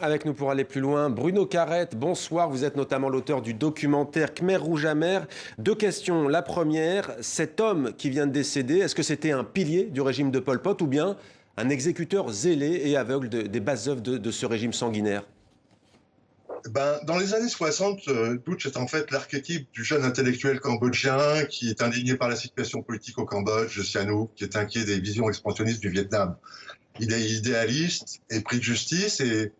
Avec nous pour aller plus loin, Bruno Carrette, bonsoir. Vous êtes notamment l'auteur du documentaire Khmer Rouge Amer. Deux questions. La première, cet homme qui vient de décéder, est-ce que c'était un pilier du régime de Pol Pot ou bien un exécuteur zélé et aveugle des basses œuvres de ce régime sanguinaire? Dans les années 60, Dutch est en fait l'archétype du jeune intellectuel cambodgien qui est indigné par la situation politique au Cambodge, de Sihanouk, qui est inquiet des visions expansionnistes du Vietnam. Il est idéaliste, épris de justice et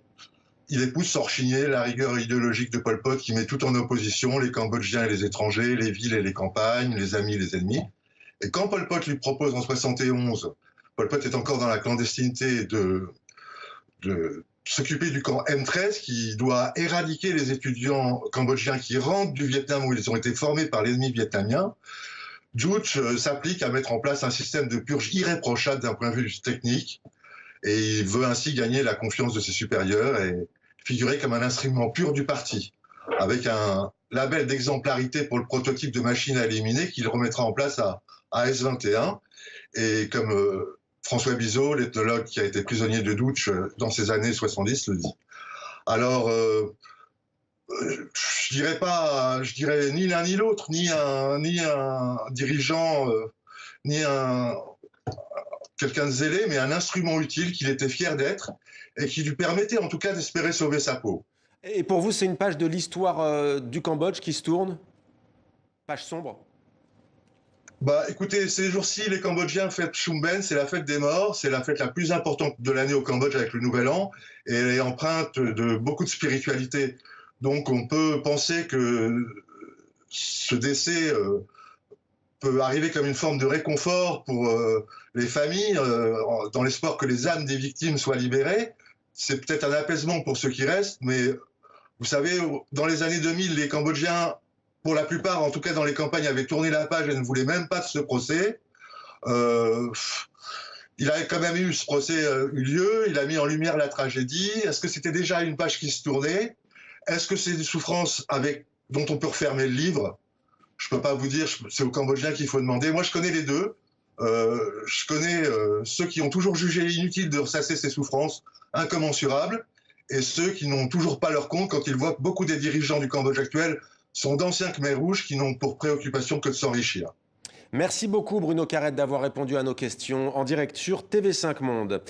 il épouse sans rechigner la rigueur idéologique de Pol Pot qui met tout en opposition, les Cambodgiens et les étrangers, les villes et les campagnes, les amis et les ennemis. Et quand Pol Pot lui propose en 71, Pol Pot est encore dans la clandestinité de s'occuper du camp M13 qui doit éradiquer les étudiants cambodgiens qui rentrent du Vietnam où ils ont été formés par l'ennemi vietnamien. Dutch s'applique à mettre en place un système de purge irréprochable d'un point de vue technique et il veut ainsi gagner la confiance de ses supérieurs et figurer comme un instrument pur du parti, avec un label d'exemplarité pour le prototype de machine à éliminer qu'il remettra en place à S21. Et comme François Bizot, l'ethnologue qui a été prisonnier de Dutch dans ces années 70, le dit. Alors, je dirais ni l'un ni l'autre, ni un dirigeant, ni quelqu'un de zélé, mais un instrument utile qu'il était fier d'être et qui lui permettait en tout cas d'espérer sauver sa peau. Et pour vous, c'est une page de l'histoire du Cambodge qui se tourne? Page sombre? Écoutez, ces jours-ci, les Cambodgiens fêtent Chumben, c'est la fête des morts, c'est la fête la plus importante de l'année au Cambodge avec le Nouvel An, et elle est empreinte de beaucoup de spiritualité. Donc on peut penser que ce décès peut arriver comme une forme de réconfort pour les familles, dans l'espoir que les âmes des victimes soient libérées. C'est peut-être un apaisement pour ceux qui restent, mais vous savez, dans les années 2000, les Cambodgiens, pour la plupart, en tout cas dans les campagnes, avaient tourné la page et ne voulaient même pas de ce procès. Il a quand même eu ce procès eu lieu, il a mis en lumière la tragédie. Est-ce que c'était déjà une page qui se tournait? Est-ce que c'est des souffrances dont on peut refermer le livre? Je ne peux pas vous dire, c'est aux Cambodgiens qu'il faut demander. Moi, je connais les deux. Je connais ceux qui ont toujours jugé inutile de ressasser ces souffrances incommensurables et ceux qui n'ont toujours pas leur compte quand ils voient que beaucoup des dirigeants du Cambodge actuel sont d'anciens Khmers rouges qui n'ont pour préoccupation que de s'enrichir. Merci beaucoup Bruno Carrette d'avoir répondu à nos questions en direct sur TV5 Monde.